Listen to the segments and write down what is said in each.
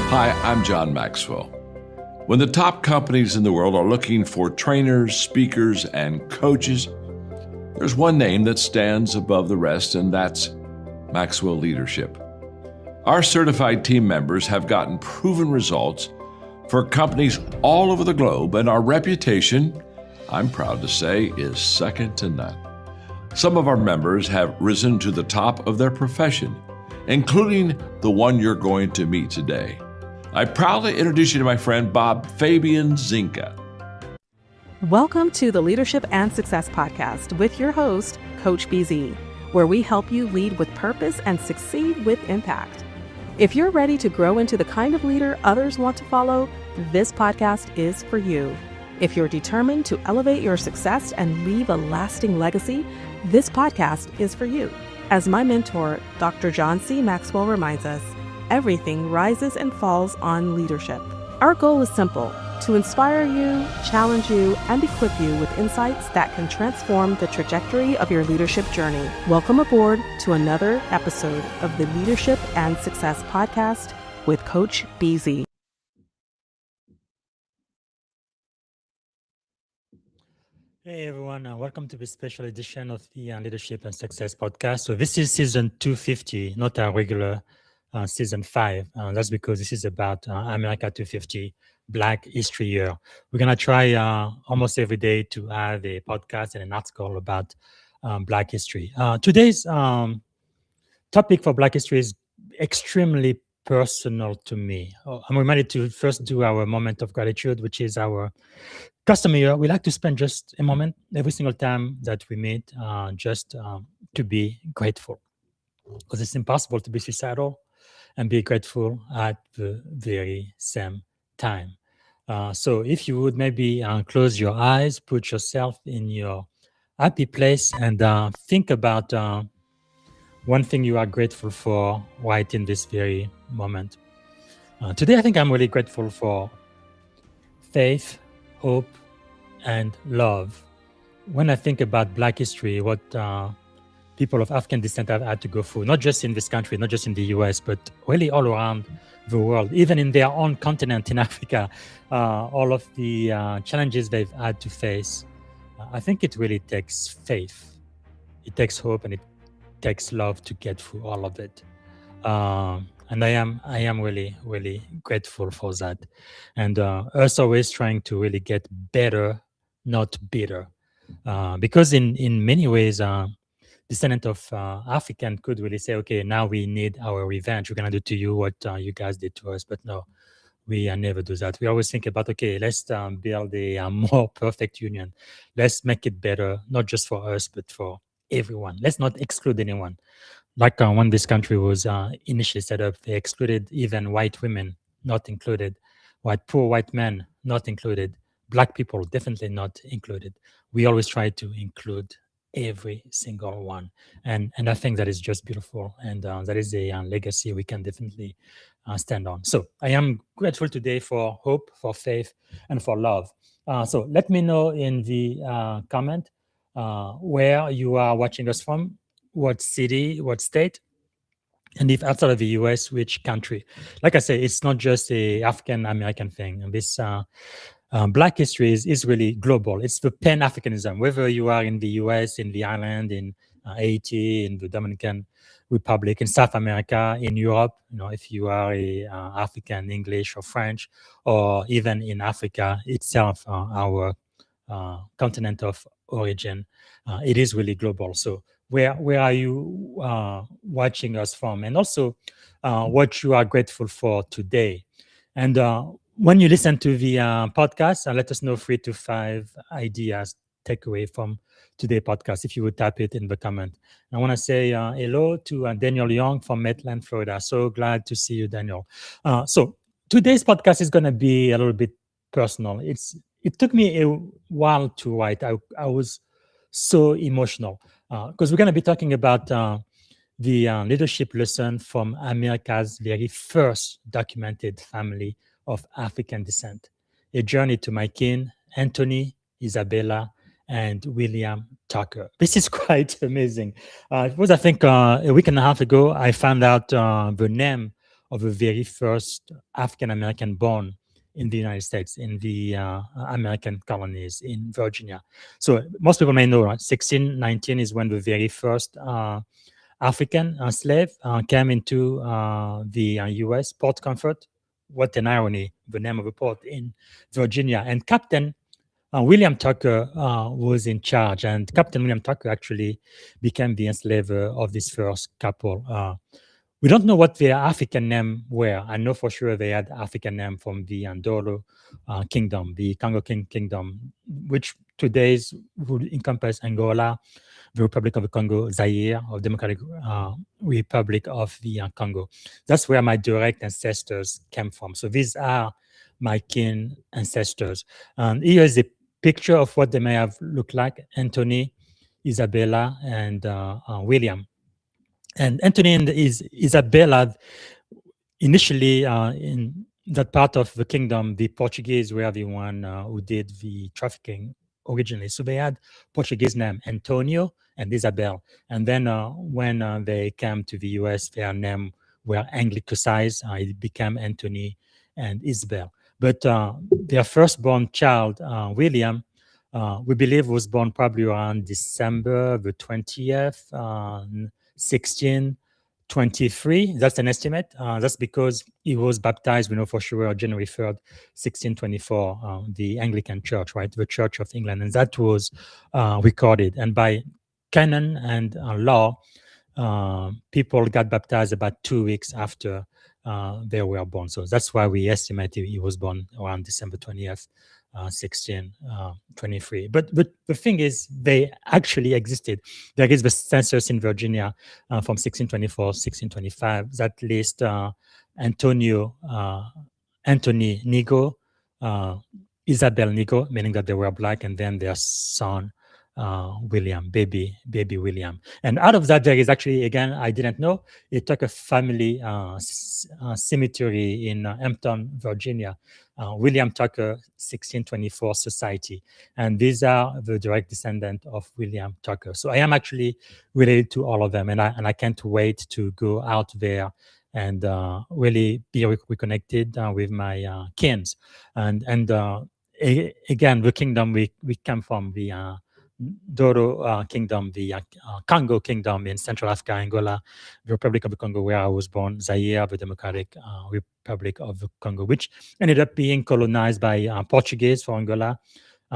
Hi, I'm John Maxwell. When the top companies in the world are looking for trainers, speakers, and coaches, there's one name that stands above the rest, and that's Maxwell Leadership. Our certified team members have gotten proven results for companies all over the globe, and our reputation, I'm proud to say, is second to none. Some of our members have risen to the top of their profession, including the one you're going to meet today. I proudly introduce you to my friend Bob Fabian Zinka. Welcome to the Leadership and Success Podcast with your host, Coach BZ, where we help you lead with purpose and succeed with impact. If you're ready to grow into the kind of leader others want to follow, this podcast is for you. If you're determined to elevate your success and leave a lasting legacy, this podcast is for you. As my mentor, Dr. John C. Maxwell reminds us, everything rises and falls on leadership. Our goal is simple: to inspire you, challenge you, and equip you with insights that can transform the trajectory of your leadership journey. Welcome aboard to another episode of the Leadership and Success Podcast with Coach BZ. Hey everyone, welcome to this special edition of the Leadership and Success Podcast. So this is season 250, not our regular season 5. That's because this is about America 250, Black History Year. We're going to try almost every day to have a podcast and an article about Black history. Today's topic for Black history is extremely personal to me. I'm reminded to first do our moment of gratitude, which is our custom here. We like to spend just a moment every single time that we meet just to be grateful, because it's impossible to be suicidal and be grateful at the very same time. So if you would maybe close your eyes, put yourself in your happy place, and think about one thing you are grateful for right in this very moment. Today, I think I'm really grateful for faith, hope, and love. When I think about Black history, what people of African descent have had to go through, not just in this country, not just in the US, but really all around the world, even in their own continent in Africa, all of the challenges they've had to face. I think it really takes faith, it takes hope, and it takes love to get through all of it. And I am really, really grateful for that. And us always trying to really get better, not bitter. Because in many ways, descendant of African could really say, okay, now we need our revenge. We're going to do to you what you guys did to us. But no, we never do that. We always think about, okay, let's build a more perfect union. Let's make it better, not just for us, but for everyone. Let's not exclude anyone. Like when this country was initially set up, they excluded even white women, not included. Poor white men, not included. Black people, definitely not included. We always try to include every single one, and I think that is just beautiful, and that is a legacy we can definitely stand on. So I am grateful today for hope, for faith, and for love. So let me know in the comment where you are watching us from, what city, what state, and if outside of the US, which country. Like I say, it's not just a African American thing, and this Black history is really global. It's the Pan-Africanism, whether you are in the US, in the island, in Haiti, in the Dominican Republic, in South America, in Europe, if you are a African English or French, or even in Africa itself, our continent of origin, it is really global. So where are you watching us from? And also what you are grateful for today. And when you listen to the podcast, let us know 3 to 5 ideas, takeaway from today's podcast, if you would type it in the comment. I want to say hello to Daniel Young from Maitland, Florida. So glad to see you, Daniel. So today's podcast is going to be a little bit personal. It took me a while to write. I was so emotional because we're going to be talking about the leadership lesson from America's very first documented family of African descent, a journey to my kin, Anthony, Isabella, and William Tucker. This is quite amazing. It was, I think, a week and a half ago, I found out the name of the very first African American born in the United States, in the American colonies in Virginia. So most people may know, right? 1619 is when the very first African slave came into the US, Port Comfort. What an irony, the name of a port in Virginia. And Captain William Tucker was in charge, and Captain William Tucker actually became the enslaver of this first couple. We don't know what their African name were. I know for sure they had African name from the Ndolo kingdom, the Congo kingdom, which today's would encompass Angola, the Republic of the Congo, Zaire, or Democratic Republic of the Congo. That's where my direct ancestors came from. So these are my kin ancestors. And here is a picture of what they may have looked like: Anthony, Isabella, and William. And Anthony and Isabella, initially in that part of the kingdom, the Portuguese were the one who did the trafficking originally. So they had Portuguese name, Antonio and Isabel. And then when they came to the US, their name were anglicized. It became Anthony and Isabel. But their firstborn child, William, we believe was born probably around December the 20th, 1623. That's an estimate. That's because he was baptized, we know for sure, January 3rd, 1624, the Anglican Church, right? The Church of England. And that was recorded. And by canon and law, people got baptized about 2 weeks after they were born. So that's why we estimate he was born around December 20th, 1623. But the thing is, they actually existed. There is the census in Virginia from 1624, 1625 that lists Anthony Nigo, Isabel Nigo, meaning that they were black, and then their son William, baby William. And out of that, there is actually, again, I didn't know, it took a family cemetery in Hampton, Virginia, William Tucker 1624 Society. And these are the direct descendant of William Tucker. So I am actually related to all of them, and I can't wait to go out there and really be reconnected with my kins. And again, the kingdom we come from, the Doro kingdom, the Congo kingdom in Central Africa, Angola, the Republic of the Congo, where I was born, Zaire, the Democratic Republic of the Congo, which ended up being colonized by Portuguese for Angola,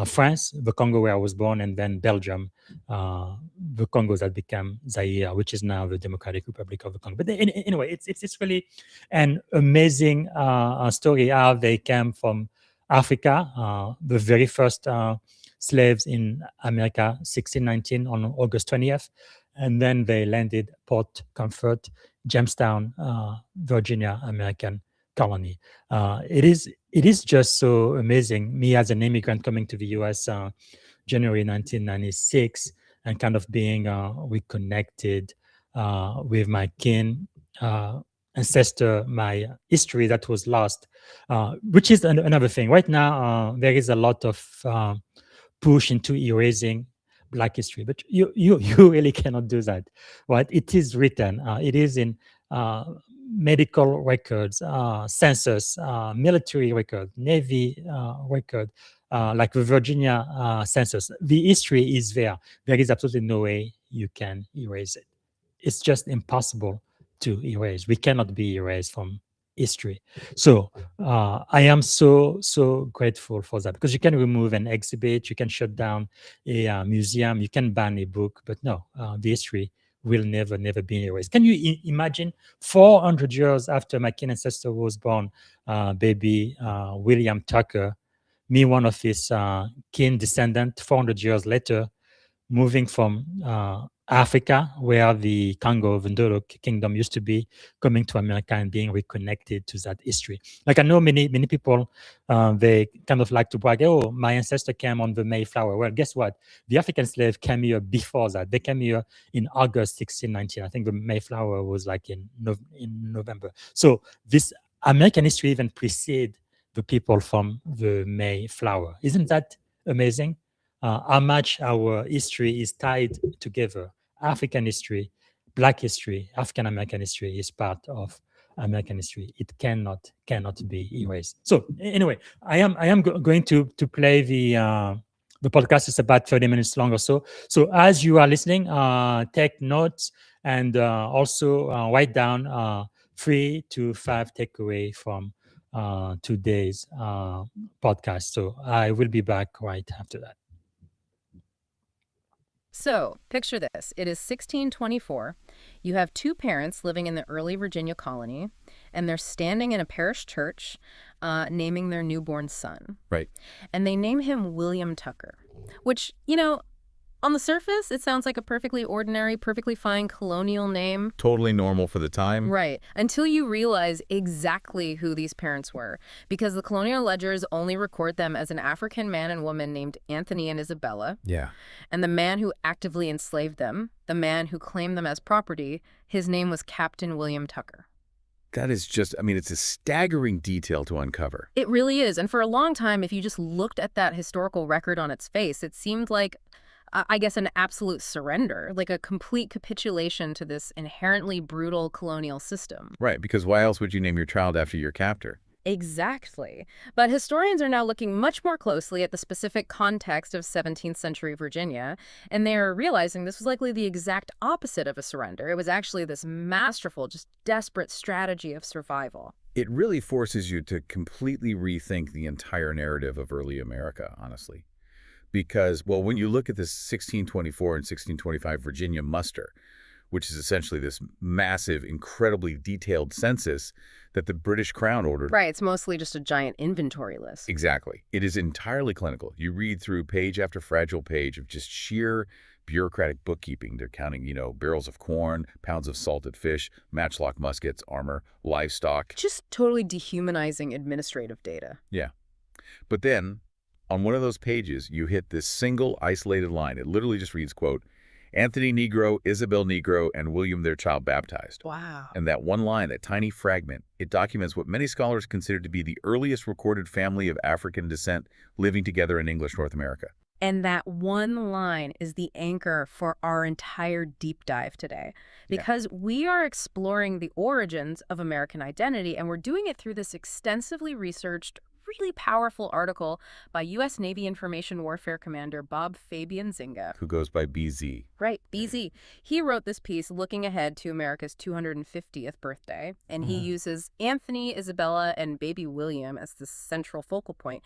France, the Congo where I was born, and then Belgium, the Congo that became Zaire, which is now the Democratic Republic of the Congo. But anyway, it's really an amazing story how they came from Africa, the very first slaves in America, 1619 on August 20th. And then they landed Port Comfort, Jamestown, Virginia, American colony. It is just so amazing. Me as an immigrant coming to the US January 1996 and kind of being reconnected with my kin, ancestor, my history that was lost, which is another thing. Right now, there is a lot of push into erasing Black history, but you really cannot do that, right? It is written. It is in medical records, census, military record, Navy record, like the Virginia census. The history is there. There is absolutely no way you can erase it. It's just impossible to erase. We cannot be erased from history. So I am so grateful for that, because you can remove an exhibit, you can shut down a museum, you can ban a book, but no, the history will never be erased. Can you imagine 400 years after my kin ancestor was born, baby William Tucker, me one of his kin descendant, 400 years later, moving from Africa, where the Congo Vendoro kingdom used to be, coming to America and being reconnected to that history. Like I know many people, they kind of like to brag, oh, my ancestor came on the Mayflower. Well, guess what? The African slave came here before that. They came here in August 1619. I think the Mayflower was like in November. So this American history even preceded the people from the Mayflower. Isn't that amazing? How much our history is tied together. African history, Black history, African American history is part of American history. It cannot be erased. So anyway, I am going to play the podcast is about 30 minutes long or so. So as you are listening, take notes and also write down 3 to 5 takeaway from today's podcast. So I will be back right after that. So, picture this. It is 1624. You have two parents living in the early Virginia colony, and they're standing in a parish church naming their newborn son. Right. And they name him William Tucker, which, you know, on the surface, it sounds like a perfectly ordinary, perfectly fine colonial name. Totally normal for the time. Right. Until you realize exactly who these parents were, because the colonial ledgers only record them as an African man and woman named Anthony and Isabella. Yeah. And the man who actively enslaved them, the man who claimed them as property, his name was Captain William Tucker. That is just, I mean, it's a staggering detail to uncover. It really is. And for a long time, if you just looked at that historical record on its face, it seemed like, I guess, an absolute surrender, like a complete capitulation to this inherently brutal colonial system. Right, because why else would you name your child after your captor? Exactly. But historians are now looking much more closely at the specific context of 17th century Virginia, and they're realizing this was likely the exact opposite of a surrender. It was actually this masterful, just desperate strategy of survival. It really forces you to completely rethink the entire narrative of early America, honestly. Because, well, when you look at this 1624 and 1625 Virginia muster, which is essentially this massive, incredibly detailed census that the British Crown ordered. Right, it's mostly just a giant inventory list. Exactly. It is entirely clinical. You read through page after fragile page of just sheer bureaucratic bookkeeping. They're counting, barrels of corn, pounds of salted fish, matchlock muskets, armor, livestock. Just totally dehumanizing administrative data. Yeah. But then, on one of those pages, you hit this single isolated line. It literally just reads, quote, Anthony Negro, Isabel Negro, and William their child baptized. Wow. And that one line, that tiny fragment, it documents what many scholars consider to be the earliest recorded family of African descent living together in English North America. And that one line is the anchor for our entire deep dive today, because we are exploring the origins of American identity, and we're doing it through this extensively researched, really powerful article by U.S. Navy Information Warfare Commander Bob Fabian Zinga. Who goes by BZ. Right, BZ. He wrote this piece looking ahead to America's 250th birthday, and he uses Anthony, Isabella, and baby William as the central focal point.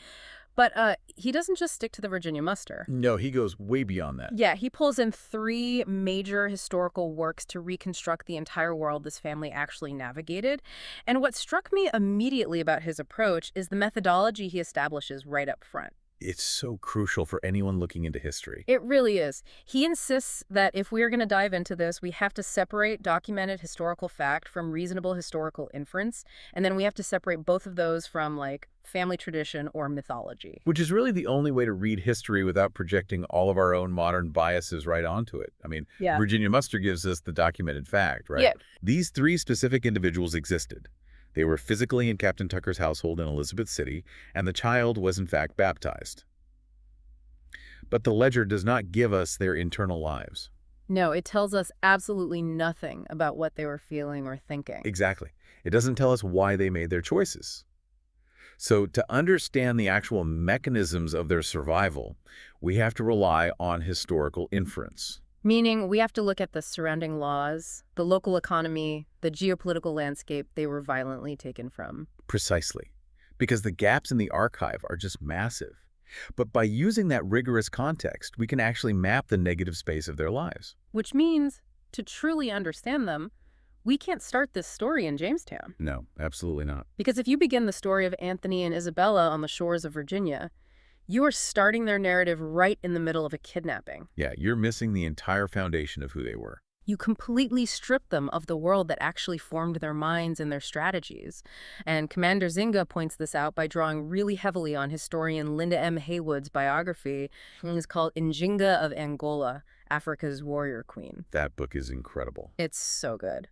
But he doesn't just stick to the Virginia muster. No, he goes way beyond that. Yeah, he pulls in 3 major historical works to reconstruct the entire world this family actually navigated. And what struck me immediately about his approach is the methodology he establishes right up front. It's so crucial for anyone looking into history. It really is. He insists that if we're going to dive into this, we have to separate documented historical fact from reasonable historical inference. And then we have to separate both of those from, like, family tradition or mythology. Which is really the only way to read history without projecting all of our own modern biases right onto it. I mean, Virginia muster gives us the documented fact, right? Yeah. These 3 specific individuals existed. They were physically in Captain Tucker's household in Elizabeth City, and the child was in fact baptized. But the ledger does not give us their internal lives. No, it tells us absolutely nothing about what they were feeling or thinking. Exactly. It doesn't tell us why they made their choices. So to understand the actual mechanisms of their survival, we have to rely on historical inference. Meaning we have to look at the surrounding laws, the local economy, the geopolitical landscape they were violently taken from. Precisely. Because the gaps in the archive are just massive. But by using that rigorous context, we can actually map the negative space of their lives. Which means, to truly understand them, we can't start this story in Jamestown. No, absolutely not. Because if you begin the story of Anthony and Isabella on the shores of Virginia, you are starting their narrative right in the middle of a kidnapping. Yeah, you're missing the entire foundation of who they were. You completely strip them of the world that actually formed their minds and their strategies. And Commander Zinga points this out by drawing really heavily on historian Linda M. Haywood's biography. It's called Njinga of Angola, Africa's Warrior Queen. That book is incredible. It's so good.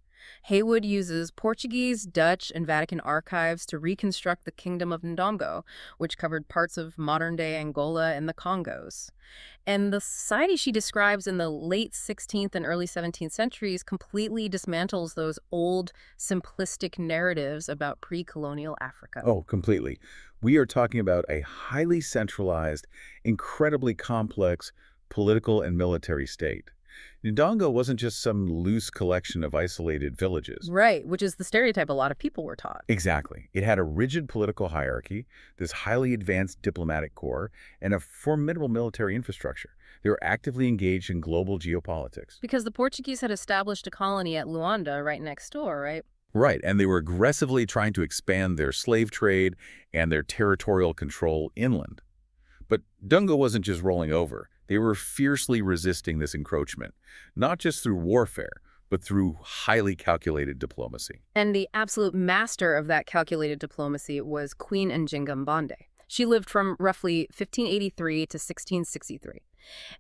Haywood uses Portuguese, Dutch, and Vatican archives to reconstruct the Kingdom of Ndongo, which covered parts of modern-day Angola and the Congos. And the society she describes in the late 16th and early 17th centuries completely dismantles those old, simplistic narratives about pre-colonial Africa. Oh, completely. We are talking about a highly centralized, incredibly complex political and military state. Ndongo wasn't just some loose collection of isolated villages. Right, which is the stereotype a lot of people were taught. Exactly. It had a rigid political hierarchy, this highly advanced diplomatic corps, and a formidable military infrastructure. They were actively engaged in global geopolitics. Because the Portuguese had established a colony at Luanda right next door, right? Right, and they were aggressively trying to expand their slave trade and their territorial control inland. But Ndongo wasn't just rolling over. They were fiercely resisting this encroachment, not just through warfare, but through highly calculated diplomacy. And the absolute master of that calculated diplomacy was Queen Njinga Mbande. She lived from roughly 1583 to 1663.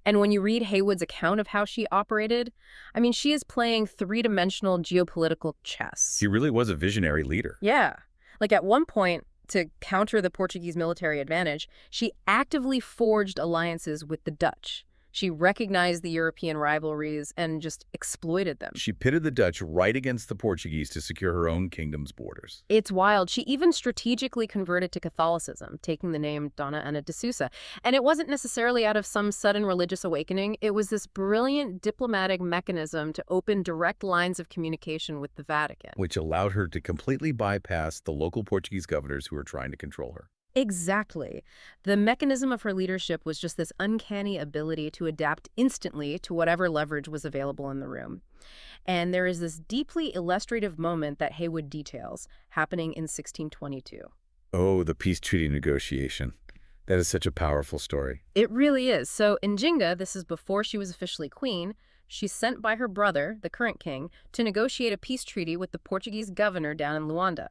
And when you read Haywood's account of how she operated, I mean, she is playing three-dimensional geopolitical chess. He really was a visionary leader. Yeah. Like at one point, to counter the Portuguese military advantage, she actively forged alliances with the Dutch. She recognized the European rivalries and just exploited them. She pitted the Dutch right against the Portuguese to secure her own kingdom's borders. It's wild. She even strategically converted to Catholicism, taking the name Dona Ana de Sousa. And it wasn't necessarily out of some sudden religious awakening. It was this brilliant diplomatic mechanism to open direct lines of communication with the Vatican. Which allowed her to completely bypass the local Portuguese governors who were trying to control her. Exactly. The mechanism of her leadership was just this uncanny ability to adapt instantly to whatever leverage was available in the room. And there is this deeply illustrative moment that Haywood details, happening in 1622. Oh, the peace treaty negotiation. That is such a powerful story. It really is. So Njinga, this is before she was officially queen, she's sent by her brother, the current king, to negotiate a peace treaty with the Portuguese governor down in Luanda.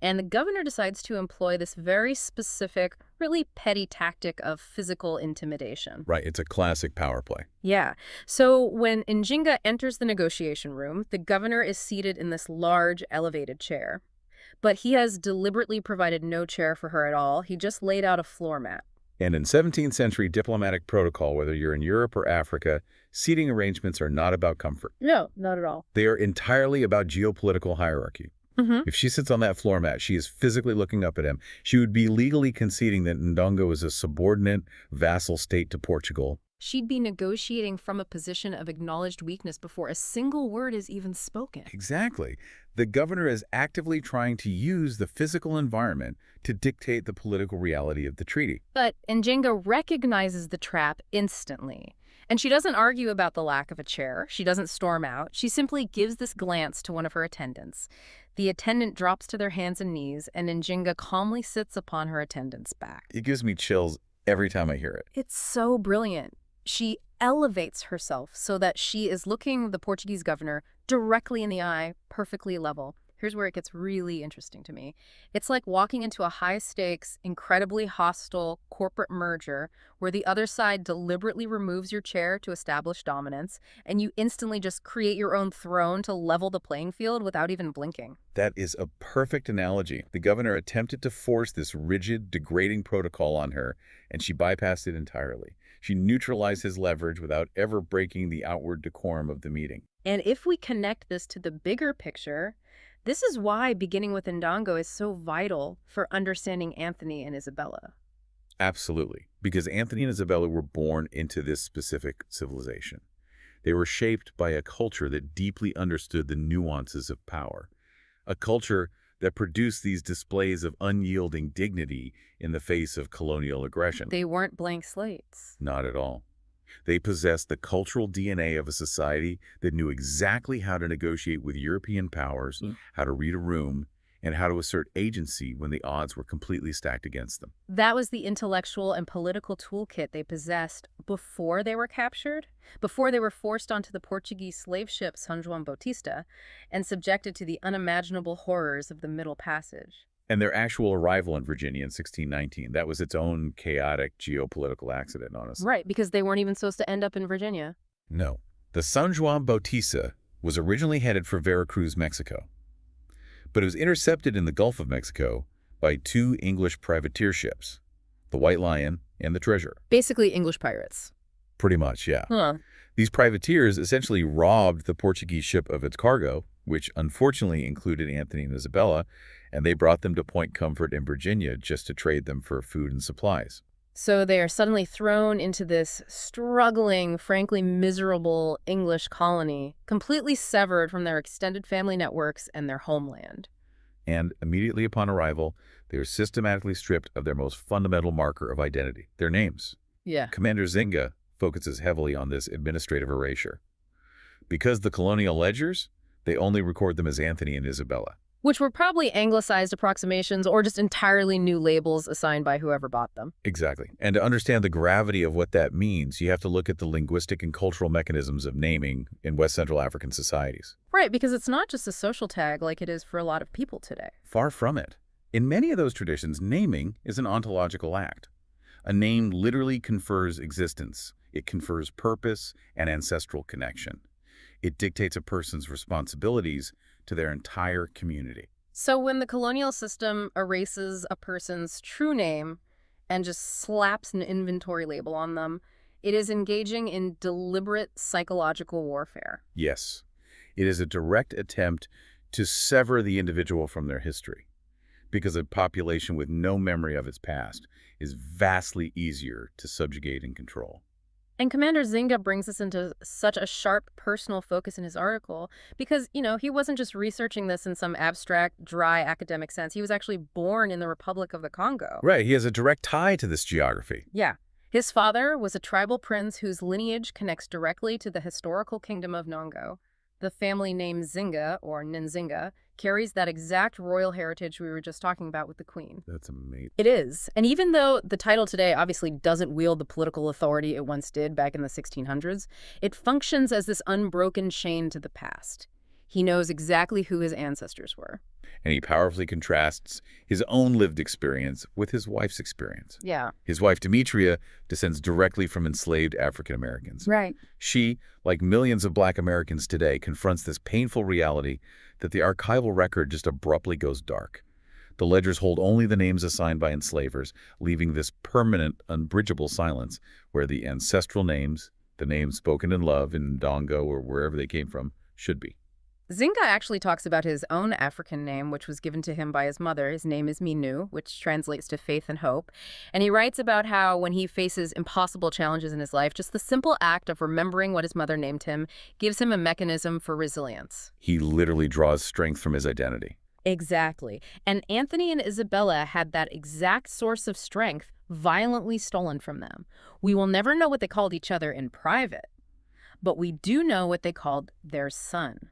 And the governor decides to employ this very specific, really petty tactic of physical intimidation. Right, it's a classic power play. Yeah. So when Njinga enters the negotiation room, the governor is seated in this large, elevated chair. But he has deliberately provided no chair for her at all. He just laid out a floor mat. And in 17th century diplomatic protocol, whether you're in Europe or Africa, seating arrangements are not about comfort. No, not at all. They are entirely about geopolitical hierarchy. If she sits on that floor mat, she is physically looking up at him. She would be legally conceding that Ndongo is a subordinate, vassal state to Portugal. She'd be negotiating from a position of acknowledged weakness before a single word is even spoken. Exactly. The governor is actively trying to use the physical environment to dictate the political reality of the treaty. But Njinga recognizes the trap instantly. And she doesn't argue about the lack of a chair. She doesn't storm out. She simply gives this glance to one of her attendants. The attendant drops to their hands and knees, and Njinga calmly sits upon her attendant's back. It gives me chills every time I hear it. It's so brilliant. She elevates herself so that she is looking the Portuguese governor directly in the eye, perfectly level. Here's where it gets really interesting to me. It's like walking into a high-stakes, incredibly hostile corporate merger where the other side deliberately removes your chair to establish dominance, and you instantly just create your own throne to level the playing field without even blinking. That is a perfect analogy. The governor attempted to force this rigid, degrading protocol on her, and she bypassed it entirely. She neutralized his leverage without ever breaking the outward decorum of the meeting. And if we connect this to the bigger picture, this is why beginning with Ndongo is so vital for understanding Anthony and Isabella. Absolutely, because Anthony and Isabella were born into this specific civilization. They were shaped by a culture that deeply understood the nuances of power, a culture that produced these displays of unyielding dignity in the face of colonial aggression. They weren't blank slates. Not at all. They possessed the cultural DNA of a society that knew exactly how to negotiate with European powers, how to read a room, and how to assert agency when the odds were completely stacked against them. That was the intellectual and political toolkit they possessed before they were captured, before they were forced onto the Portuguese slave ship São João Bautista and subjected to the unimaginable horrors of the Middle Passage. And their actual arrival in Virginia in 1619, that was its own chaotic geopolitical accident, honestly. Right, because they weren't even supposed to end up in Virginia. No. The São João Bautista was originally headed for Veracruz, Mexico. But it was intercepted in the Gulf of Mexico by two English privateer ships, the White Lion and the Treasure. Basically English pirates. Pretty much, yeah. Huh. These privateers essentially robbed the Portuguese ship of its cargo, which unfortunately included Anthony and Isabella, and they brought them to Point Comfort in Virginia just to trade them for food and supplies. So they are suddenly thrown into this struggling, frankly miserable English colony, completely severed from their extended family networks and their homeland. And immediately upon arrival, they are systematically stripped of their most fundamental marker of identity, their names. Yeah. Commander Zinga focuses heavily on this administrative erasure. Because the colonial ledgers, they only record them as Anthony and Isabella. Which were probably anglicized approximations or just entirely new labels assigned by whoever bought them. Exactly. And to understand the gravity of what that means, you have to look at the linguistic and cultural mechanisms of naming in West Central African societies. Right, because it's not just a social tag like it is for a lot of people today. Far from it. In many of those traditions, naming is an ontological act. A name literally confers existence. It confers purpose and ancestral connection. It dictates a person's responsibilities to their entire community. So when the colonial system erases a person's true name and just slaps an inventory label on them, it is engaging in deliberate psychological warfare. Yes, it is a direct attempt to sever the individual from their history, because a population with no memory of its past is vastly easier to subjugate and control. And Commander Zinga brings us into such a sharp personal focus in his article because, he wasn't just researching this in some abstract, dry academic sense. He was actually born in the Republic of the Congo. Right, he has a direct tie to this geography. Yeah. His father was a tribal prince whose lineage connects directly to the historical kingdom of Nongo. The family name Zinga, or Nzinga, carries that exact royal heritage we were just talking about with the Queen. That's amazing. It is. And even though the title today obviously doesn't wield the political authority it once did back in the 1600s, it functions as this unbroken chain to the past. He knows exactly who his ancestors were. And he powerfully contrasts his own lived experience with his wife's experience. Yeah. His wife, Demetria, descends directly from enslaved African Americans. Right. She, like millions of Black Americans today, confronts this painful reality that the archival record just abruptly goes dark. The ledgers hold only the names assigned by enslavers, leaving this permanent, unbridgeable silence where the ancestral names, the names spoken in love in Ndongo or wherever they came from, should be. Zinga actually talks about his own African name, which was given to him by his mother. His name is Minu, which translates to faith and hope. And he writes about how when he faces impossible challenges in his life, just the simple act of remembering what his mother named him gives him a mechanism for resilience. He literally draws strength from his identity. Exactly. And Anthony and Isabella had that exact source of strength violently stolen from them. We will never know what they called each other in private, but we do know what they called their son.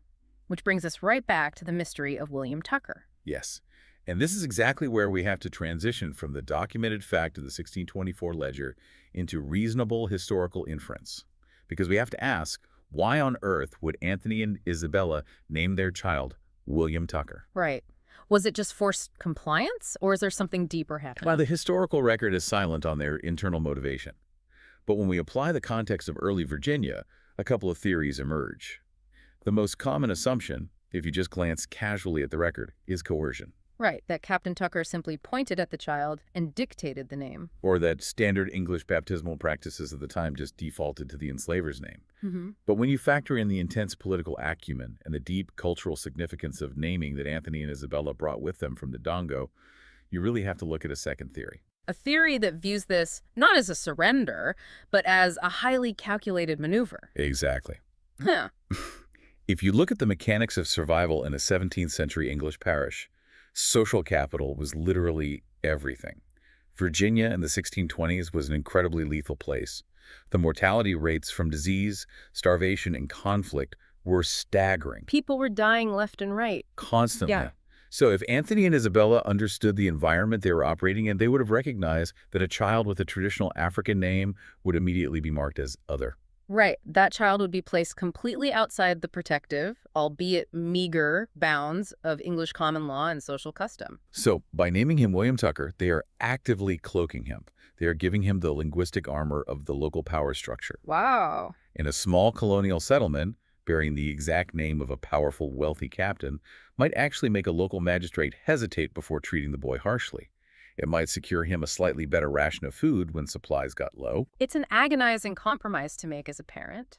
Which brings us right back to the mystery of William Tucker. Yes. And this is exactly where we have to transition from the documented fact of the 1624 ledger into reasonable historical inference. Because we have to ask, why on earth would Anthony and Isabella name their child William Tucker? Right. Was it just forced compliance, or is there something deeper happening? Well, the historical record is silent on their internal motivation. But when we apply the context of early Virginia, a couple of theories emerge. The most common assumption, if you just glance casually at the record, is coercion. Right, that Captain Tucker simply pointed at the child and dictated the name. Or that standard English baptismal practices of the time just defaulted to the enslaver's name. Mm-hmm. But when you factor in the intense political acumen and the deep cultural significance of naming that Anthony and Isabella brought with them from the Dongo, you really have to look at a second theory. A theory that views this not as a surrender, but as a highly calculated maneuver. Exactly. Huh. If you look at the mechanics of survival in a 17th century English parish, social capital was literally everything. Virginia in the 1620s was an incredibly lethal place. The mortality rates from disease, starvation, and conflict were staggering. People were dying left and right. Constantly. Yeah. So if Anthony and Isabella understood the environment they were operating in, they would have recognized that a child with a traditional African name would immediately be marked as other. Right. That child would be placed completely outside the protective, albeit meager, bounds of English common law and social custom. So by naming him William Tucker, they are actively cloaking him. They are giving him the linguistic armor of the local power structure. Wow. In a small colonial settlement, bearing the exact name of a powerful, wealthy captain might actually make a local magistrate hesitate before treating the boy harshly. It might secure him a slightly better ration of food when supplies got low. It's an agonizing compromise to make as a parent.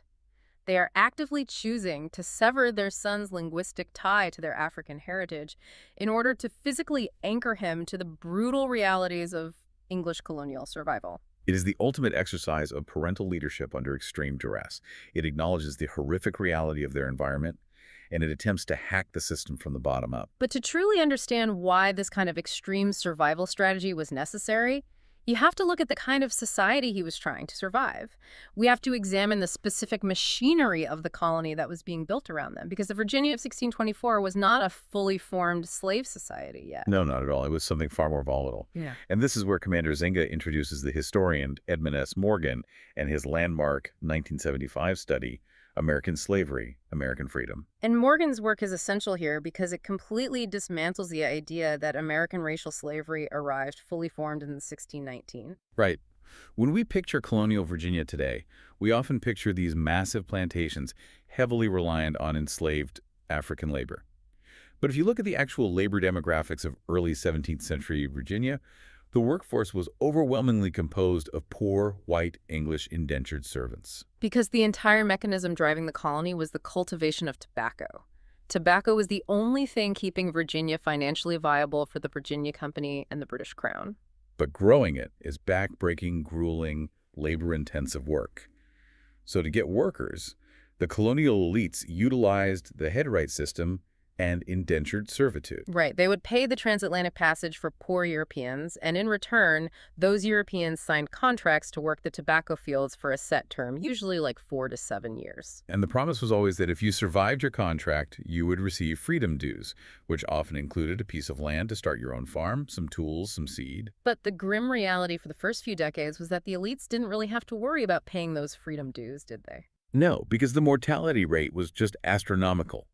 They are actively choosing to sever their son's linguistic tie to their African heritage in order to physically anchor him to the brutal realities of English colonial survival. It is the ultimate exercise of parental leadership under extreme duress. It acknowledges the horrific reality of their environment, and it attempts to hack the system from the bottom up. But to truly understand why this kind of extreme survival strategy was necessary, you have to look at the kind of society he was trying to survive. We have to examine the specific machinery of the colony that was being built around them, because the Virginia of 1624 was not a fully formed slave society yet. No, not at all. It was something far more volatile. Yeah. And this is where Commander Zinga introduces the historian Edmund S. Morgan and his landmark 1975 study, American Slavery, American Freedom. And Morgan's work is essential here because it completely dismantles the idea that American racial slavery arrived fully formed in 1619. Right. When we picture colonial Virginia today, we often picture these massive plantations heavily reliant on enslaved African labor. But if you look at the actual labor demographics of early 17th century Virginia, the workforce was overwhelmingly composed of poor, white, English indentured servants. Because the entire mechanism driving the colony was the cultivation of tobacco. Tobacco was the only thing keeping Virginia financially viable for the Virginia Company and the British Crown. But growing it is back-breaking, grueling, labor-intensive work. So to get workers, the colonial elites utilized the headright system and indentured servitude. Right. They would pay the transatlantic passage for poor Europeans, and in return, those Europeans signed contracts to work the tobacco fields for a set term, usually like 4 to 7 years. And the promise was always that if you survived your contract, you would receive freedom dues, which often included a piece of land to start your own farm, some tools, some seed. But the grim reality for the first few decades was that the elites didn't really have to worry about paying those freedom dues, did they? No, because the mortality rate was just astronomical.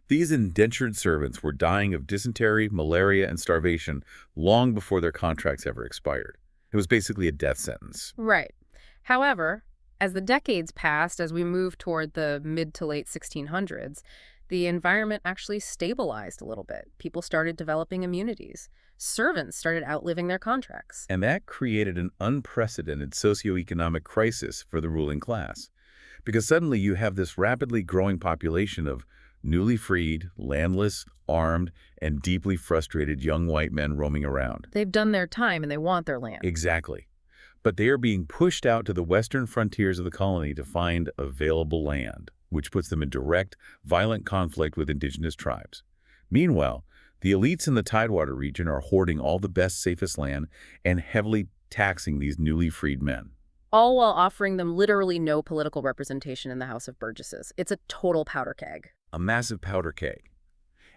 These indentured servants were dying of dysentery, malaria, and starvation long before their contracts ever expired. It was basically a death sentence. Right. However, as the decades passed, as we moved toward the mid to late 1600s, the environment actually stabilized a little bit. People started developing immunities. Servants started outliving their contracts. And that created an unprecedented socioeconomic crisis for the ruling class. Because suddenly you have this rapidly growing population of newly freed, landless, armed, and deeply frustrated young white men roaming around. They've done their time and they want their land. Exactly. But they are being pushed out to the western frontiers of the colony to find available land, which puts them in direct, violent conflict with indigenous tribes. Meanwhile, the elites in the Tidewater region are hoarding all the best, safest land and heavily taxing these newly freed men. All while offering them literally no political representation in the House of Burgesses. It's a total powder keg. A massive powder keg.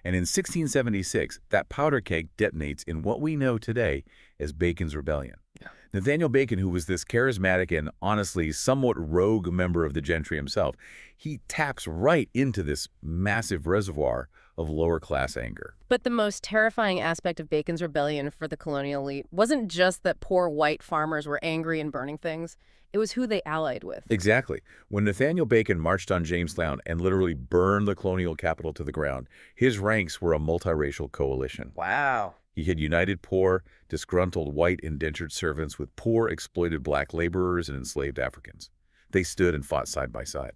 And in 1676, that powder keg detonates in what we know today as Bacon's Rebellion. Yeah. Nathaniel Bacon, who was this charismatic and honestly somewhat rogue member of the gentry himself, he taps right into this massive reservoir of lower-class anger. But the most terrifying aspect of Bacon's rebellion for the colonial elite wasn't just that poor white farmers were angry and burning things. It was who they allied with. Exactly. When Nathaniel Bacon marched on Jamestown and literally burned the colonial capital to the ground, his ranks were a multiracial coalition. Wow. He had united poor, disgruntled white indentured servants with poor, exploited black laborers and enslaved Africans. They stood and fought side by side.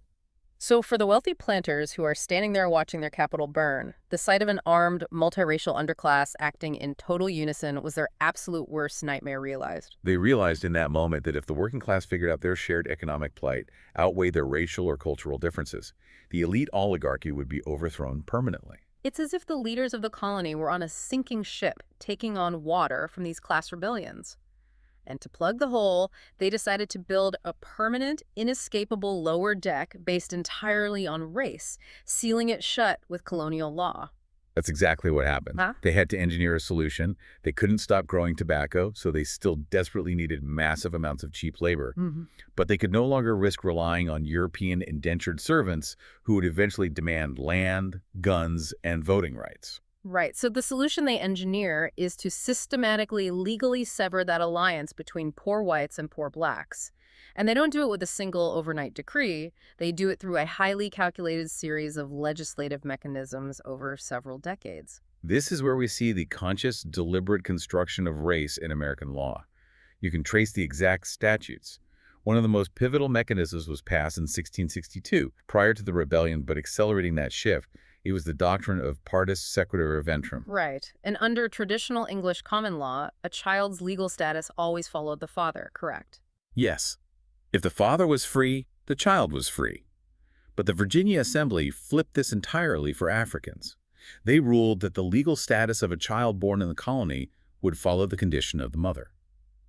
So for the wealthy planters who are standing there watching their capital burn, the sight of an armed, multiracial underclass acting in total unison was their absolute worst nightmare realized. They realized in that moment that if the working class figured out their shared economic plight outweighed their racial or cultural differences, the elite oligarchy would be overthrown permanently. It's as if the leaders of the colony were on a sinking ship taking on water from these class rebellions. And to plug the hole, they decided to build a permanent, inescapable lower deck based entirely on race, sealing it shut with colonial law. That's exactly what happened. Huh? They had to engineer a solution. They couldn't stop growing tobacco, so they still desperately needed massive amounts of cheap labor. But they could no longer risk relying on European indentured servants who would eventually demand land, guns, and voting rights. Right. So the solution they engineer is to systematically, legally sever that alliance between poor whites and poor blacks. And they don't do it with a single overnight decree. They do it through a highly calculated series of legislative mechanisms over several decades. This is where we see the conscious, deliberate construction of race in American law. You can trace the exact statutes. One of the most pivotal mechanisms was passed in 1662, prior to the rebellion, but accelerating that shift. It was the doctrine of partus sequitur eventum. Right. And under traditional English common law, a child's legal status always followed the father, correct? Yes. If the father was free, the child was free. But the Virginia Assembly flipped this entirely for Africans. They ruled that the legal status of a child born in the colony would follow the condition of the mother.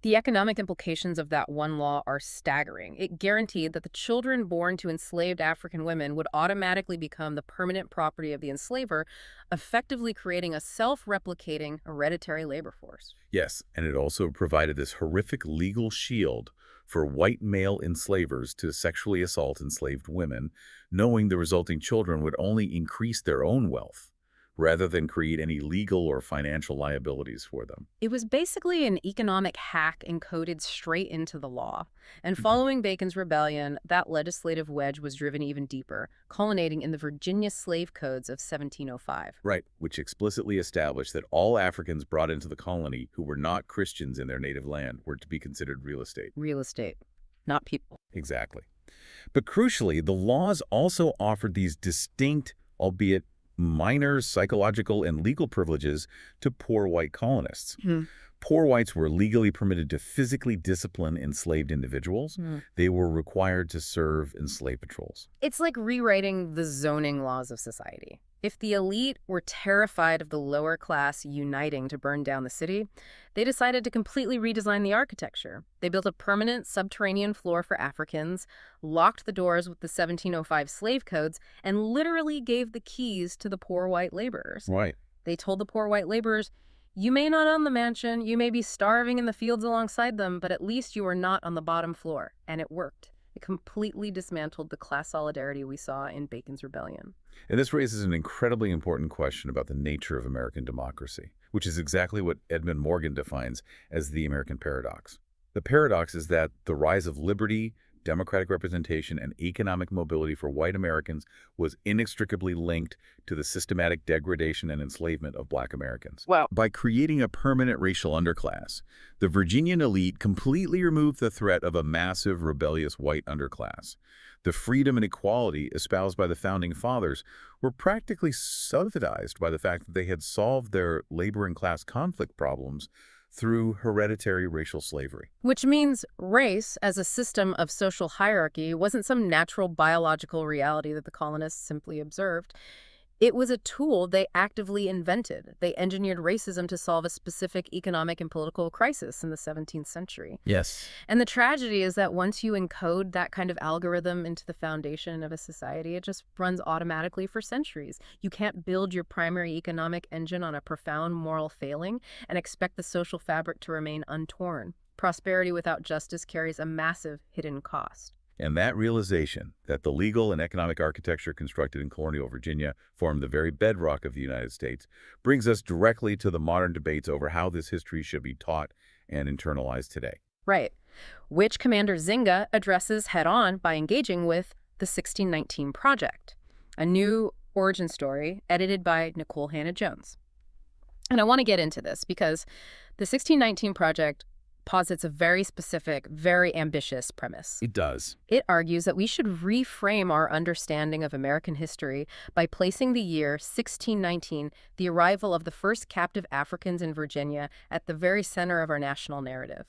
The economic implications of that one law are staggering. It guaranteed that the children born to enslaved African women would automatically become the permanent property of the enslaver, effectively creating a self-replicating hereditary labor force. Yes, and it also provided this horrific legal shield for white male enslavers to sexually assault enslaved women, knowing the resulting children would only increase their own wealth, rather than create any legal or financial liabilities for them. It was basically an economic hack encoded straight into the law. And following Bacon's rebellion, that legislative wedge was driven even deeper, culminating in the Virginia Slave Codes of 1705. Right, which explicitly established that all Africans brought into the colony who were not Christians in their native land were to be considered real estate. Real estate, not people. Exactly. But crucially, the laws also offered these distinct, albeit minor psychological and legal privileges to poor white colonists. Poor whites were legally permitted to physically discipline enslaved individuals. They were required to serve in slave patrols. It's like rewriting the zoning laws of society. If the elite were terrified of the lower class uniting to burn down the city, they decided to completely redesign the architecture. They built a permanent subterranean floor for Africans, locked the doors with the 1705 slave codes, and literally gave the keys to the poor white laborers. Right. They told the poor white laborers, you may not own the mansion, you may be starving in the fields alongside them, but at least you are not on the bottom floor. And it worked. It completely dismantled the class solidarity we saw in Bacon's Rebellion. And this raises an incredibly important question about the nature of American democracy, which is exactly what Edmund Morgan defines as the American paradox. The paradox is that the rise of liberty, democratic representation, and economic mobility for white Americans was inextricably linked to the systematic degradation and enslavement of black Americans. Wow. By creating a permanent racial underclass, the Virginian elite completely removed the threat of a massive rebellious white underclass. The freedom and equality espoused by the Founding Fathers were practically subsidized by the fact that they had solved their labor and class conflict problems through hereditary racial slavery. Which means race, as a system of social hierarchy, wasn't some natural biological reality that the colonists simply observed. It was a tool they actively invented. They engineered racism to solve a specific economic and political crisis in the 17th century. Yes. And the tragedy is that once you encode that kind of algorithm into the foundation of a society, it just runs automatically for centuries. You can't build your primary economic engine on a profound moral failing and expect the social fabric to remain untorn. Prosperity without justice carries a massive hidden cost. And that realization that the legal and economic architecture constructed in colonial Virginia formed the very bedrock of the United States brings us directly to the modern debates over how this history should be taught and internalized today. Right. Which Commander Zinga addresses head-on by engaging with the 1619 Project, a new origin story edited by Nicole Hannah-Jones. And I want to get into this because the 1619 Project posits a very specific, very ambitious premise. It does. It argues that we should reframe our understanding of American history by placing the year 1619, the arrival of the first captive Africans in Virginia, at the very center of our national narrative.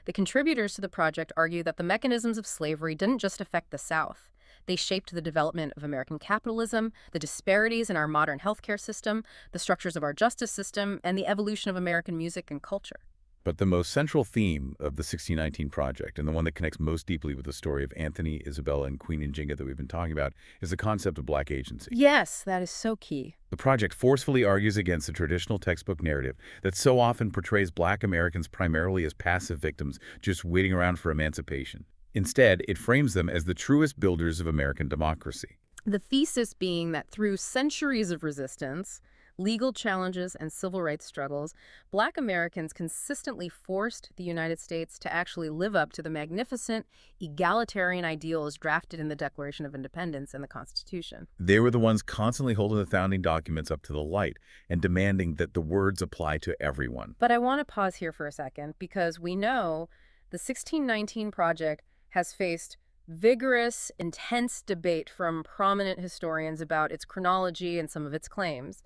The contributors to the project argue that the mechanisms of slavery didn't just affect the South. They shaped the development of American capitalism, the disparities in our modern healthcare system, the structures of our justice system, and the evolution of American music and culture. But the most central theme of the 1619 Project, and the one that connects most deeply with the story of Anthony, Isabella, and Queen Njinga that we've been talking about, is the concept of black agency. Yes, that is so key. The project forcefully argues against the traditional textbook narrative that so often portrays black Americans primarily as passive victims just waiting around for emancipation. Instead, it frames them as the truest builders of American democracy. The thesis being that through centuries of resistance, legal challenges, and civil rights struggles, Black Americans consistently forced the United States to actually live up to the magnificent, egalitarian ideals drafted in the Declaration of Independence and the Constitution. They were the ones constantly holding the founding documents up to the light and demanding that the words apply to everyone. But I want to pause here for a second because we know the 1619 Project has faced vigorous, intense debate from prominent historians about its chronology and some of its claims.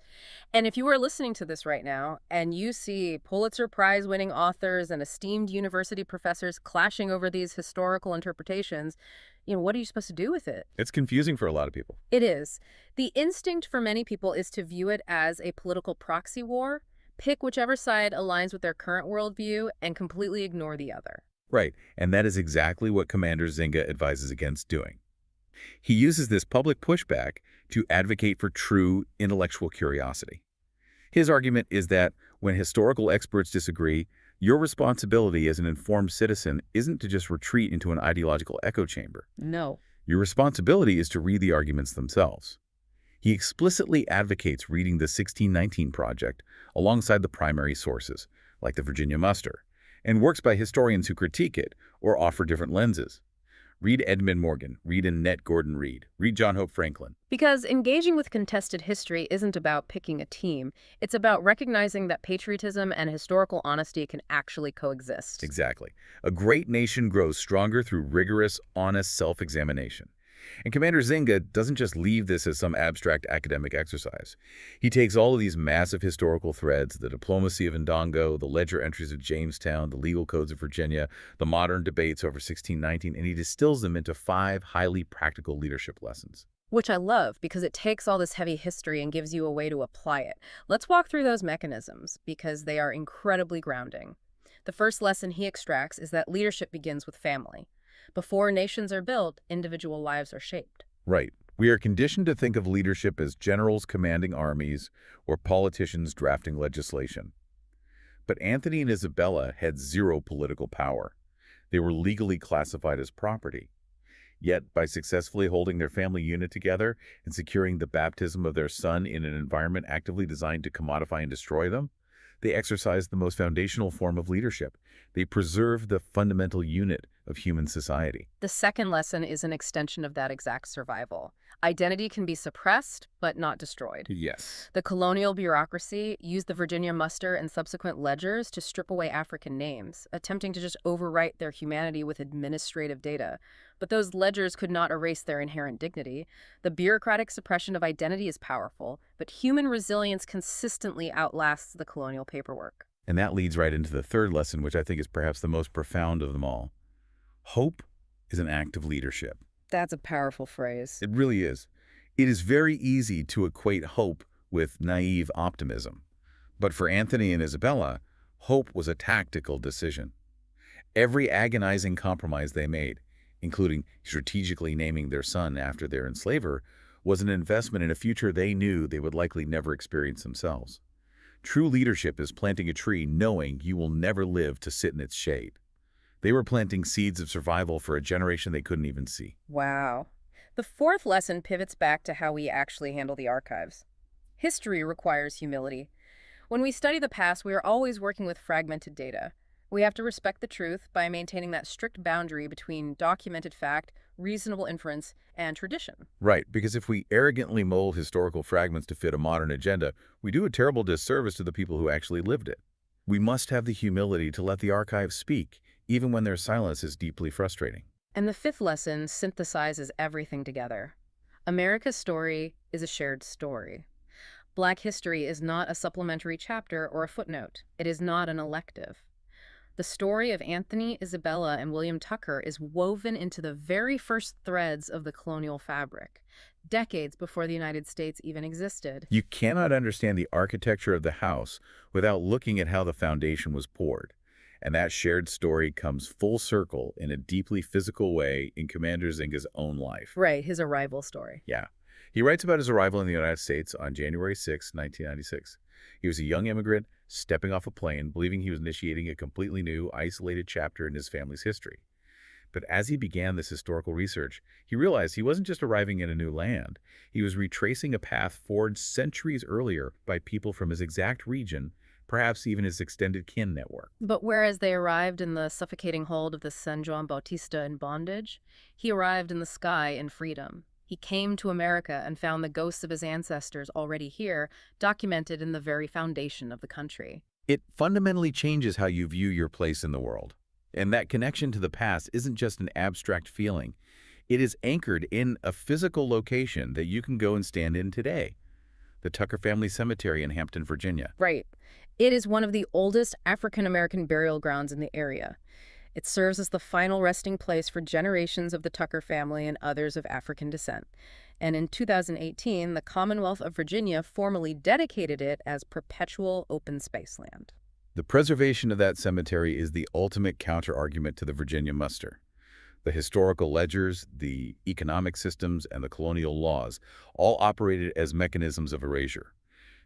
And if you are listening to this right now and you see Pulitzer Prize-winning authors and esteemed university professors clashing over these historical interpretations, what are you supposed to do with it? It's confusing for a lot of people. It is. The instinct for many people is to view it as a political proxy war, pick whichever side aligns with their current worldview, and completely ignore the other. Right, and that is exactly what Commander Zinga advises against doing. He uses this public pushback to advocate for true intellectual curiosity. His argument is that when historical experts disagree, your responsibility as an informed citizen isn't to just retreat into an ideological echo chamber. No. Your responsibility is to read the arguments themselves. He explicitly advocates reading the 1619 Project alongside the primary sources, like the Virginia Muster, and works by historians who critique it or offer different lenses. Read Edmund Morgan, read Annette Gordon Reed, read John Hope Franklin. Because engaging with contested history isn't about picking a team. It's about recognizing that patriotism and historical honesty can actually coexist. Exactly. A great nation grows stronger through rigorous, honest self-examination. And Commander Zinga doesn't just leave this as some abstract academic exercise. He takes all of these massive historical threads, the diplomacy of Ndongo, the ledger entries of Jamestown, the legal codes of Virginia, the modern debates over 1619, and he distills them into 5 highly practical leadership lessons. Which I love because it takes all this heavy history and gives you a way to apply it. Let's walk through those mechanisms because they are incredibly grounding. The first lesson he extracts is that leadership begins with family. Before nations are built, individual lives are shaped. Right. We are conditioned to think of leadership as generals commanding armies or politicians drafting legislation. But Anthony and Isabella had zero political power. They were legally classified as property. Yet, by successfully holding their family unit together and securing the baptism of their son in an environment actively designed to commodify and destroy them, they exercised the most foundational form of leadership. They preserved the fundamental unit of human society. The second lesson is an extension of that exact survival. Identity can be suppressed, but not destroyed. Yes. The colonial bureaucracy used the Virginia Muster and subsequent ledgers to strip away African names, attempting to just overwrite their humanity with administrative data. But those ledgers could not erase their inherent dignity. The bureaucratic suppression of identity is powerful, but human resilience consistently outlasts the colonial paperwork. And that leads right into the third lesson, which I think is perhaps the most profound of them all. Hope is an act of leadership. That's a powerful phrase. It really is. It is very easy to equate hope with naive optimism. But for Anthony and Isabella, hope was a tactical decision. Every agonizing compromise they made, including strategically naming their son after their enslaver, was an investment in a future they knew they would likely never experience themselves. True leadership is planting a tree knowing you will never live to sit in its shade. They were planting seeds of survival for a generation they couldn't even see. Wow. The fourth lesson pivots back to how we actually handle the archives. History requires humility. When we study the past, we are always working with fragmented data. We have to respect the truth by maintaining that strict boundary between documented fact, reasonable inference, and tradition. Right, because if we arrogantly mold historical fragments to fit a modern agenda, we do a terrible disservice to the people who actually lived it. We must have the humility to let the archives speak, even when their silence is deeply frustrating. And the fifth lesson synthesizes everything together. America's story is a shared story. Black history is not a supplementary chapter or a footnote. It is not an elective. The story of Anthony, Isabella, and William Tucker is woven into the very first threads of the colonial fabric, decades before the United States even existed. You cannot understand the architecture of the house without looking at how the foundation was poured. And that shared story comes full circle in a deeply physical way in Commander Zinga's own life. Right, his arrival story. Yeah. He writes about his arrival in the United States on January 6, 1996. He was a young immigrant stepping off a plane, believing he was initiating a completely new, isolated chapter in his family's history. But as he began this historical research, he realized he wasn't just arriving in a new land. He was retracing a path forged centuries earlier by people from his exact region, perhaps even his extended kin network. But whereas they arrived in the suffocating hold of the San Juan Bautista in bondage, he arrived in the sky in freedom. He came to America and found the ghosts of his ancestors already here, documented in the very foundation of the country. It fundamentally changes how you view your place in the world. And that connection to the past isn't just an abstract feeling. It is anchored in a physical location that you can go and stand in today. The Tucker Family Cemetery in Hampton, Virginia. Right. It is one of the oldest African-American burial grounds in the area. It serves as the final resting place for generations of the Tucker family and others of African descent. And in 2018, the Commonwealth of Virginia formally dedicated it as perpetual open space land. The preservation of that cemetery is the ultimate counter-argument to the Virginia muster. The historical ledgers, the economic systems, and the colonial laws all operated as mechanisms of erasure.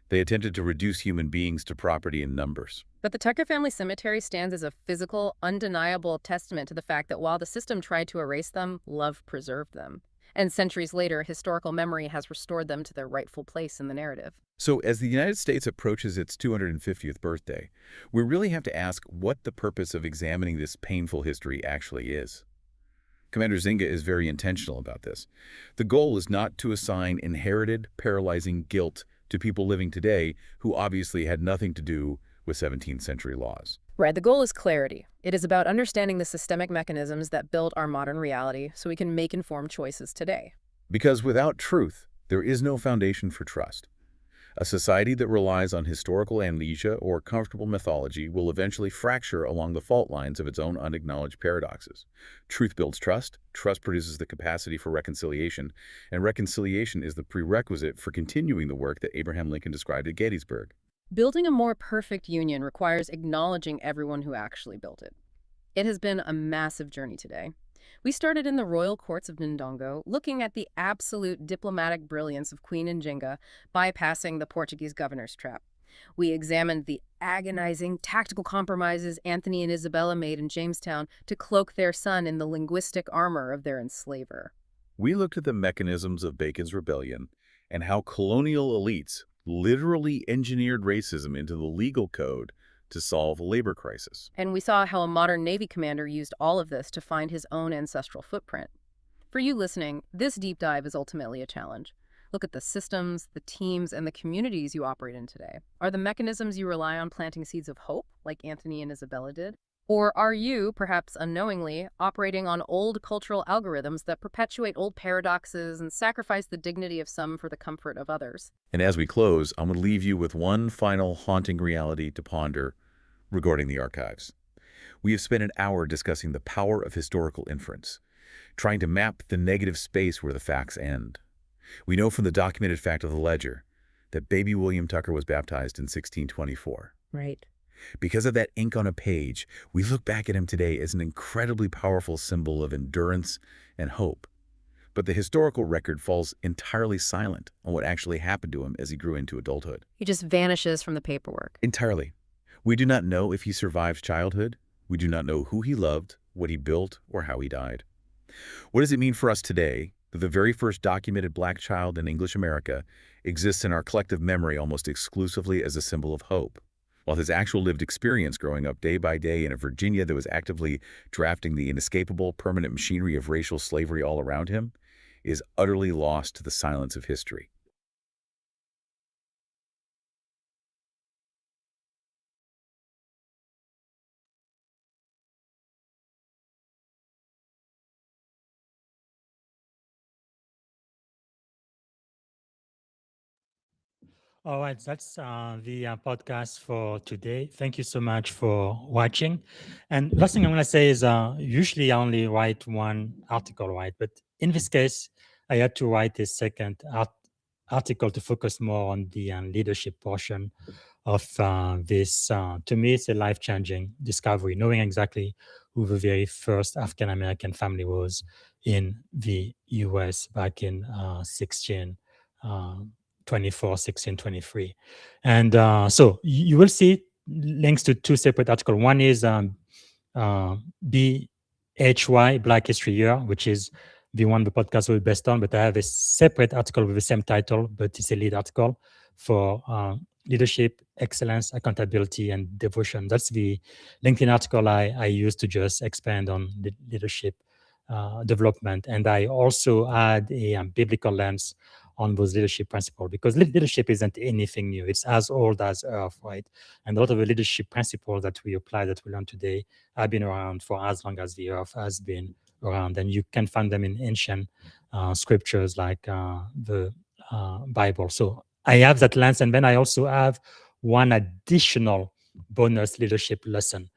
They attempted to reduce human beings to property in numbers. But the Tucker Family Cemetery stands as a physical, undeniable testament to the fact that while the system tried to erase them, love preserved them. And centuries later, historical memory has restored them to their rightful place in the narrative. So as the United States approaches its 250th birthday, we really have to ask what the purpose of examining this painful history actually is. Commander Zinga is very intentional about this. The goal is not to assign inherited, paralyzing guilt to people living today who obviously had nothing to do with 17th century laws. Right, the goal is clarity. It is about understanding the systemic mechanisms that build our modern reality so we can make informed choices today. Because without truth, there is no foundation for trust. A society that relies on historical amnesia or comfortable mythology will eventually fracture along the fault lines of its own unacknowledged paradoxes. Truth builds trust, trust produces the capacity for reconciliation, and reconciliation is the prerequisite for continuing the work that Abraham Lincoln described at Gettysburg. Building a more perfect union requires acknowledging everyone who actually built it. It has been a massive journey today. We started in the royal courts of Ndongo, looking at the absolute diplomatic brilliance of Queen Njinga, bypassing the Portuguese governor's trap. We examined the agonizing tactical compromises Anthony and Isabella made in Jamestown to cloak their son in the linguistic armor of their enslaver. We looked at the mechanisms of Bacon's rebellion and how colonial elites literally engineered racism into the legal code to solve a labor crisis. And we saw how a modern Navy commander used all of this to find his own ancestral footprint. For you listening, this deep dive is ultimately a challenge. Look at the systems, the teams, and the communities you operate in today. Are the mechanisms you rely on planting seeds of hope, like Anthony and Isabella did? Or are you, perhaps unknowingly, operating on old cultural algorithms that perpetuate old paradoxes and sacrifice the dignity of some for the comfort of others? And as we close, I'm going to leave you with one final haunting reality to ponder regarding the archives. We have spent an hour discussing the power of historical inference, trying to map the negative space where the facts end. We know from the documented fact of the ledger that baby William Tucker was baptized in 1624. Right. Because of that ink on a page, we look back at him today as an incredibly powerful symbol of endurance and hope. But the historical record falls entirely silent on what actually happened to him as he grew into adulthood. He just vanishes from the paperwork. Entirely. We do not know if he survived childhood. We do not know who he loved, what he built, or how he died. What does it mean for us today that the very first documented black child in English America exists in our collective memory almost exclusively as a symbol of hope, while his actual lived experience growing up day by day in a Virginia that was actively drafting the inescapable permanent machinery of racial slavery all around him is utterly lost to the silence of history? All right, that's the podcast for today. Thank you so much for watching. And last thing I'm going to say is usually I only write one article, right? But in this case, I had to write a second article to focus more on the leadership portion of this. To me, it's a life-changing discovery, knowing exactly who the very first African-American family was in the U.S. back in 1623. And so you will see links to two separate articles. One is be HY, Black History Year, which is the one the podcast will be based on, but I have a separate article with the same title, but it's a lead article for leadership, excellence, accountability, and devotion. That's the LinkedIn article I use to just expand on the leadership development. And I also add a biblical lens on those leadership principles, because leadership isn't anything new. It's as old as Earth, right? And a lot of the leadership principles that we apply, that we learn today, have been around for as long as the Earth has been around. And you can find them in ancient scriptures like the Bible. So I have that lens. And then I also have one additional bonus leadership lesson,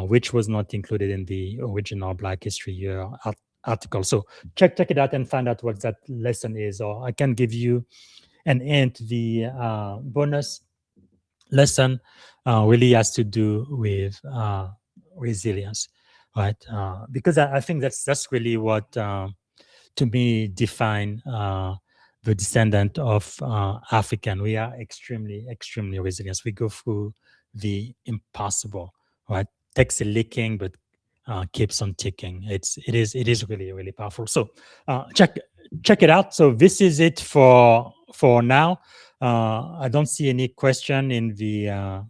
which was not included in the original Black History Year article. So check it out and find out what that lesson is. Or I can give you an hint. The bonus lesson really has to do with resilience, right? Because I think that's really what, to me, define the descendant of African. We are extremely, extremely resilient. We go through the impossible, right? Takes a licking, but keeps on ticking. It is really, really powerful. So check it out. So this is it for now. I don't see any question in the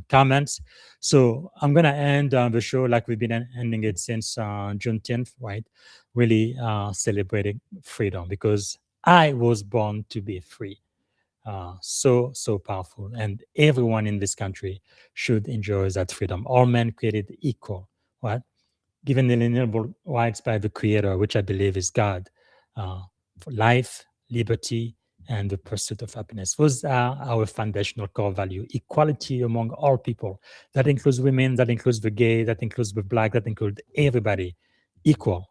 comments. So I'm going to end the show like we've been ending it since Juneteenth, right? Really celebrating freedom, because I was born to be free. So powerful. And everyone in this country should enjoy that freedom. All men created equal, right? Given the inalienable rights by the Creator, which I believe is God, for life, liberty, and the pursuit of happiness. Those are our foundational core value. Equality among all people. That includes women, that includes the gay, that includes the black, that includes everybody. Equal.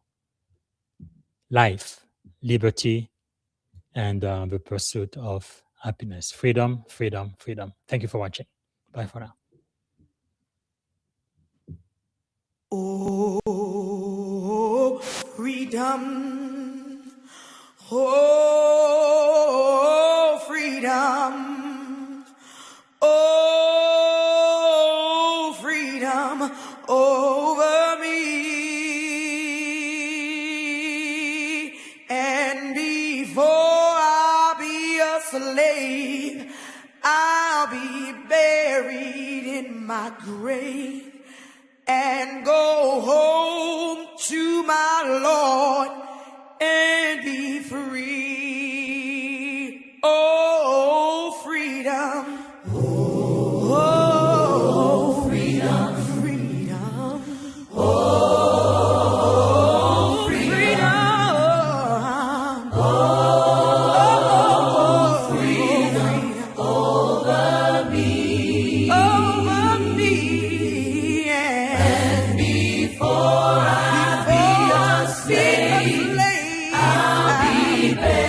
Life, liberty, and the pursuit of happiness. Freedom, freedom, freedom. Thank you for watching. Bye for now. Oh, freedom. Oh, freedom. Oh, freedom over me. And before I be a slave, I'll be buried in my grave and go home to my Lord and be free. Oh, freedom. Oh, freedom. Freedom. Oh, freedom. Oh, freedom over me. Over me. And before I be a slave, I'll be buried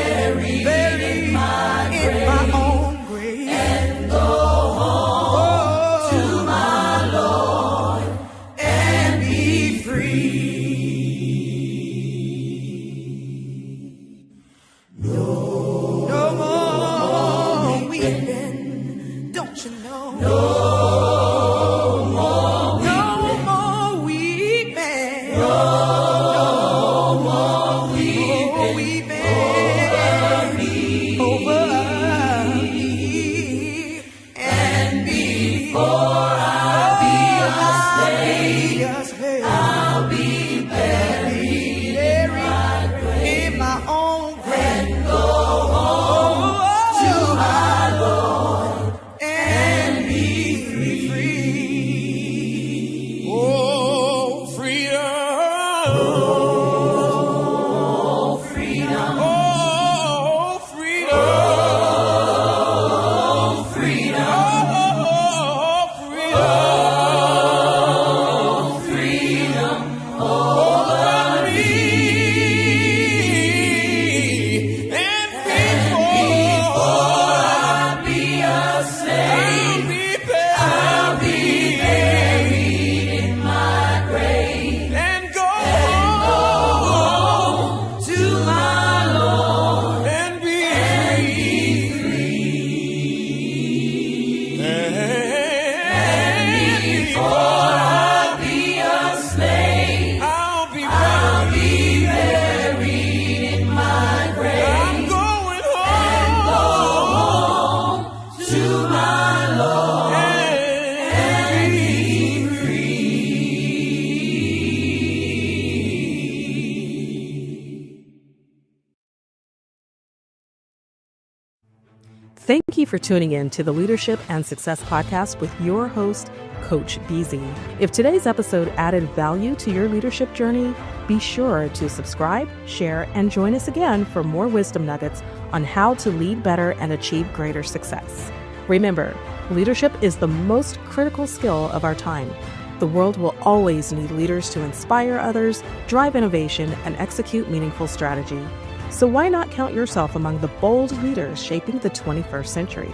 Thank you for tuning in to the Leadership and Success Podcast with your host, Coach BZ. If today's episode added value to your leadership journey, be sure to subscribe, share, and join us again for more wisdom nuggets on how to lead better and achieve greater success. Remember, leadership is the most critical skill of our time. The world will always need leaders to inspire others, drive innovation, and execute meaningful strategy. So why not count yourself among the bold leaders shaping the 21st century?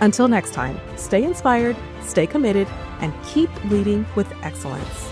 Until next time, stay inspired, stay committed, and keep leading with excellence.